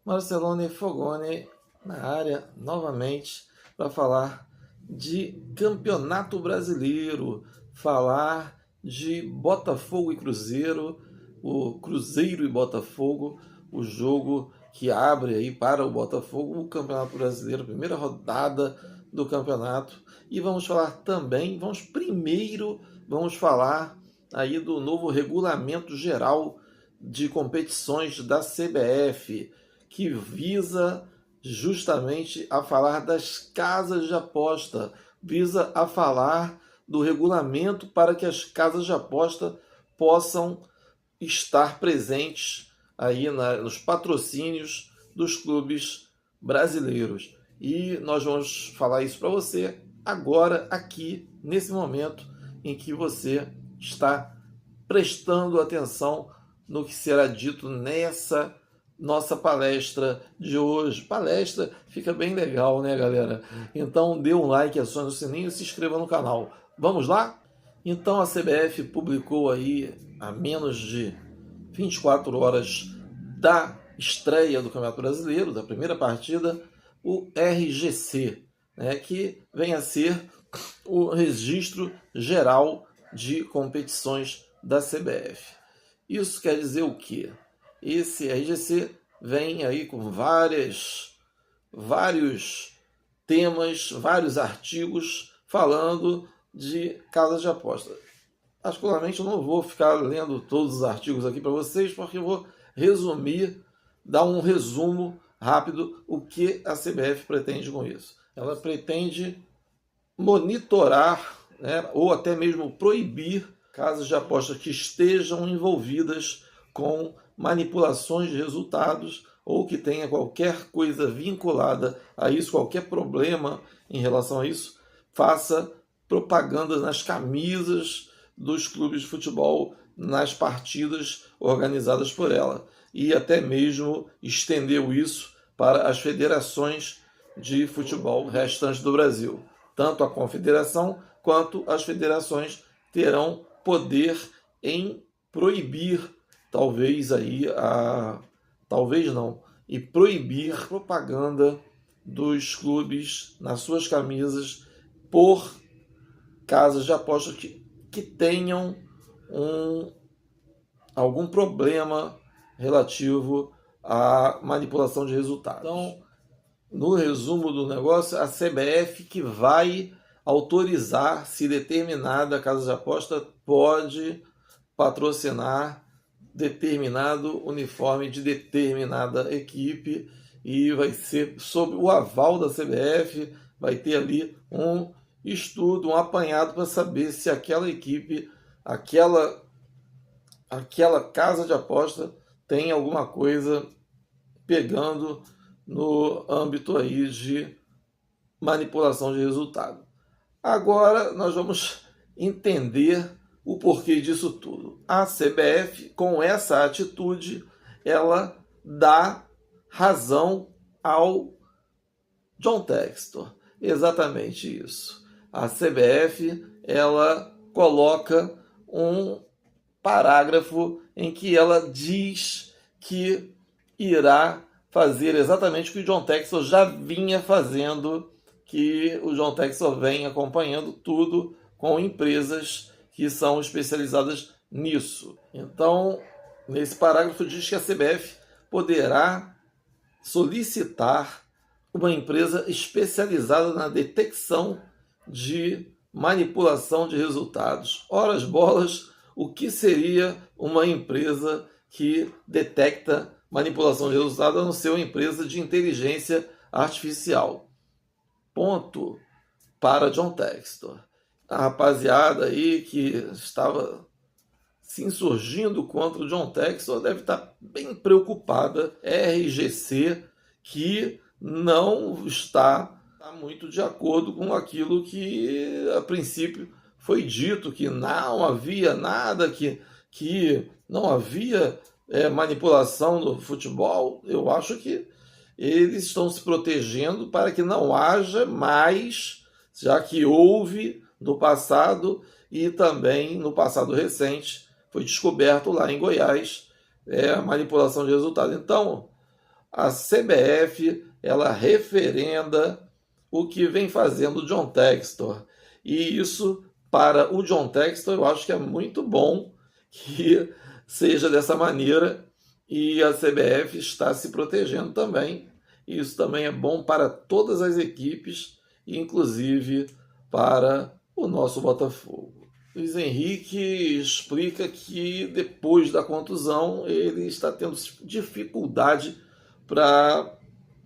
Marcelone Fogoni na área novamente para falar de Campeonato Brasileiro, falar de Botafogo e Cruzeiro, o Cruzeiro e Botafogo, o jogo que abre aí para o Botafogo o Campeonato Brasileiro, primeira rodada do campeonato. E vamos falar também, vamos falar aí do novo regulamento geral de competições da CBF, que visa justamente a falar das casas de aposta, visa a falar do regulamento para que as casas de aposta possam estar presentes aí nos patrocínios dos clubes brasileiros. E nós vamos falar isso para você agora, aqui, nesse momento em que você está prestando atenção no que será dito nessa nossa palestra de hoje. Palestra fica bem legal, né, galera? Então dê um like, acione o sininho e se inscreva no canal. Vamos lá? Então a CBF publicou aí a menos de 24 horas da estreia do Campeonato Brasileiro, da primeira partida, o RGC, né, que vem a ser o Registro Geral de Competições da CBF. Isso quer dizer o quê? Esse RGC vem aí com vários temas, vários artigos falando de casas de aposta. Particularmente eu não vou ficar lendo todos os artigos aqui para vocês, porque eu vou resumir, dar um resumo rápido o que a CBF pretende com isso. Ela pretende monitorar, né, ou até mesmo proibir casas de aposta que estejam envolvidas com manipulações de resultados ou que tenha qualquer coisa vinculada a isso, qualquer problema em relação a isso, faça propaganda nas camisas dos clubes de futebol, nas partidas organizadas por ela. E até mesmo estendeu isso para as federações de futebol restantes do Brasil. Tanto a confederação quanto as federações terão poder em proibir, e proibir a propaganda dos clubes nas suas camisas por casas de aposta que tenham algum problema relativo à manipulação de resultados. Então, no resumo do negócio, a CBF que vai autorizar se determinada casa de aposta pode patrocinar determinado uniforme de determinada equipe, e vai ser sob o aval da CBF, vai ter ali um estudo, um apanhado para saber se aquela equipe, aquela casa de aposta tem alguma coisa pegando no âmbito aí de manipulação de resultado. Agora nós vamos entender o porquê disso tudo. A CBF, com essa atitude, ela dá razão ao John Textor. Exatamente isso. A CBF, ela coloca um parágrafo em que ela diz que irá fazer exatamente o que o John Textor já vinha fazendo, que o John Textor vem acompanhando tudo com empresas que são especializadas nisso. Então, nesse parágrafo diz que a CBF poderá solicitar uma empresa especializada na detecção de manipulação de resultados. Ora as bolas, o que seria uma empresa que detecta manipulação de resultados a não ser uma empresa de inteligência artificial? Ponto para John Textor. A rapaziada aí que estava se insurgindo contra o John Textor deve estar bem preocupada. RGC que não está muito de acordo com aquilo que a princípio foi dito, que não havia nada, que não havia manipulação no futebol. Eu acho que eles estão se protegendo para que não haja mais, já que houve no passado, e também no passado recente foi descoberto lá em Goiás a manipulação de resultado. Então, a CBF ela referenda o que vem fazendo o John Textor. E isso, para o John Textor, eu acho que é muito bom que seja dessa maneira, e a CBF está se protegendo também. Isso também é bom para todas as equipes, inclusive para o nosso Botafogo. Luiz Henrique explica que depois da contusão ele está tendo dificuldade para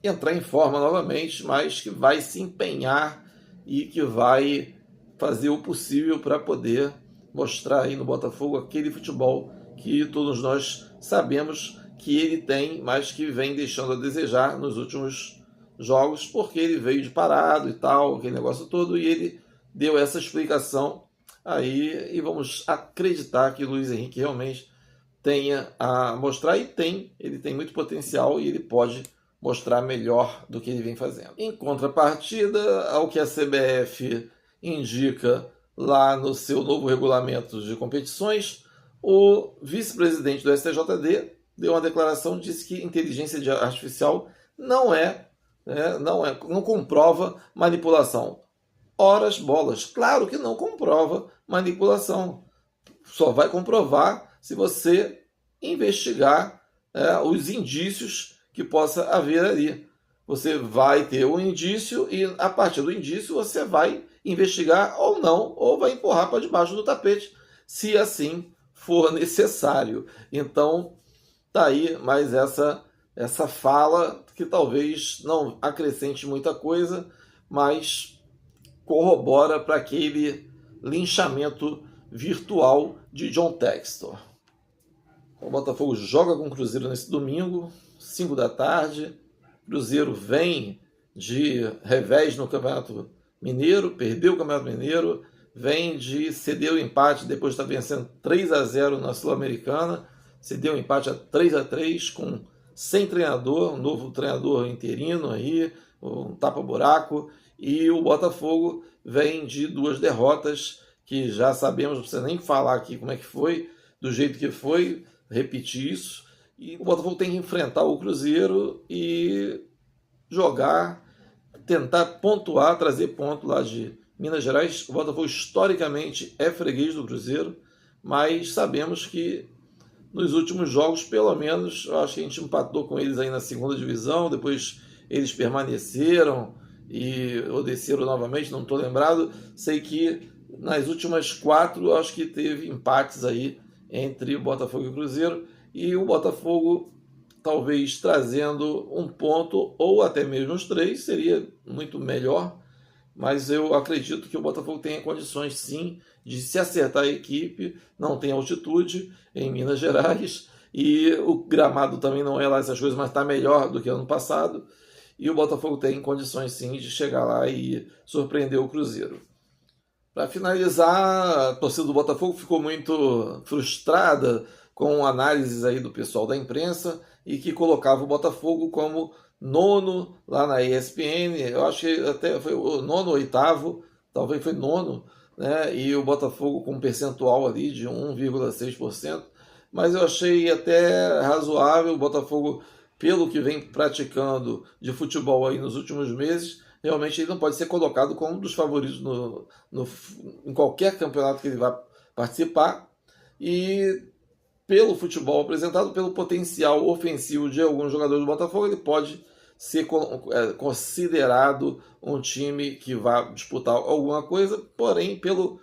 entrar em forma novamente, mas que vai se empenhar e que vai fazer o possível para poder mostrar aí no Botafogo aquele futebol que todos nós sabemos que ele tem, mas que vem deixando a desejar nos últimos jogos, porque ele veio de parado e tal, aquele negócio todo, e ele deu essa explicação aí, e vamos acreditar que o Luiz Henrique realmente tenha a mostrar, e ele tem muito potencial e ele pode mostrar melhor do que ele vem fazendo. Em contrapartida ao que a CBF indica lá no seu novo regulamento de competições, o vice-presidente do STJD deu uma declaração, disse que inteligência artificial não comprova manipulação. Horas bolas, claro que não comprova manipulação. Só vai comprovar se você investigar os indícios que possa haver ali. Você vai ter um indício e a partir do indício você vai investigar ou não, ou vai empurrar para debaixo do tapete, se assim for necessário. Então, tá aí mais essa fala que talvez não acrescente muita coisa, mas corrobora para aquele linchamento virtual de John Textor. O Botafogo joga com o Cruzeiro nesse domingo, 5 da tarde. Cruzeiro vem de revés no Campeonato Mineiro, perdeu o Campeonato Mineiro, vem de ceder o empate depois de estar vencendo 3-0 na Sul-Americana, cedeu o empate a 3-3 sem treinador, um novo treinador interino aí, um tapa-buraco, e o Botafogo vem de 2 derrotas que já sabemos, não precisa nem falar aqui como é que foi, do jeito que foi, repetir isso. E o Botafogo tem que enfrentar o Cruzeiro e jogar, tentar pontuar, trazer ponto lá de Minas Gerais. O Botafogo historicamente é freguês do Cruzeiro, mas sabemos que nos últimos jogos, pelo menos, eu acho que a gente empatou com eles aí na segunda divisão, depois eles permaneceram ou desceram novamente, não estou lembrado. Sei que nas últimas 4, eu acho que teve empates aí entre o Botafogo e o Cruzeiro, e o Botafogo talvez trazendo um ponto ou até mesmo os 3 seria muito melhor, mas eu acredito que o Botafogo tenha condições sim de se acertar a equipe, não tem altitude em Minas Gerais e o gramado também não é lá essas coisas, mas está melhor do que ano passado, e o Botafogo tem condições sim de chegar lá e surpreender o Cruzeiro. Para finalizar, a torcida do Botafogo ficou muito frustrada com análises aí do pessoal da imprensa e que colocava o Botafogo como 9º lá na ESPN. Eu acho que até foi o 9º ou 8º, talvez foi 9º, né? E o Botafogo com um percentual ali de 1,6%, mas eu achei até razoável. O Botafogo, pelo que vem praticando de futebol aí nos últimos meses, realmente ele não pode ser colocado como um dos favoritos em qualquer campeonato que ele vá participar. E pelo futebol apresentado, pelo potencial ofensivo de alguns jogadores do Botafogo, ele pode ser considerado um time que vai disputar alguma coisa, porém, pelo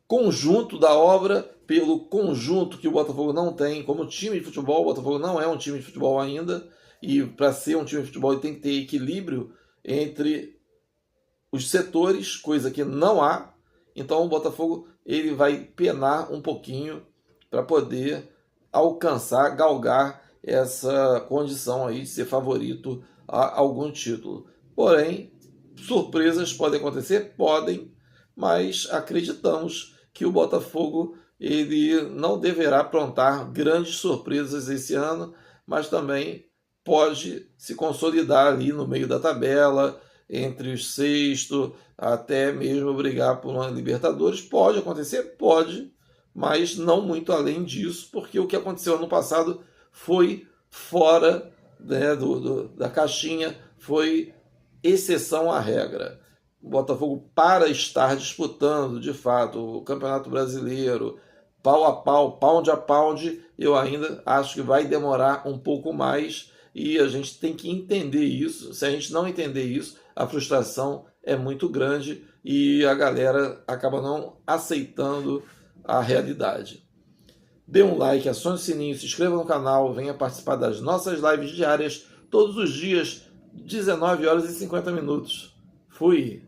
conjunto da obra, pelo conjunto que o Botafogo não tem como time de futebol, o Botafogo não é um time de futebol ainda, e para ser um time de futebol ele tem que ter equilíbrio entre os setores, coisa que não há. Então o Botafogo ele vai penar um pouquinho para poder alcançar, galgar essa condição aí de ser favorito a algum título. Porém, surpresas podem acontecer? Podem, mas acreditamos que o Botafogo ele não deverá aprontar grandes surpresas esse ano, mas também pode se consolidar ali no meio da tabela, entre os 6º, até mesmo brigar por uma Libertadores. Pode acontecer? Pode, mas não muito além disso, porque o que aconteceu ano passado foi fora né, da caixinha foi exceção à regra. O Botafogo, para estar disputando, de fato, o Campeonato Brasileiro, pau a pau, pound a pound, eu ainda acho que vai demorar um pouco mais e a gente tem que entender isso. Se a gente não entender isso, a frustração é muito grande e a galera acaba não aceitando a realidade. Dê um like, acione o sininho, se inscreva no canal, venha participar das nossas lives diárias, todos os dias, 19 horas e 50 minutos. Fui!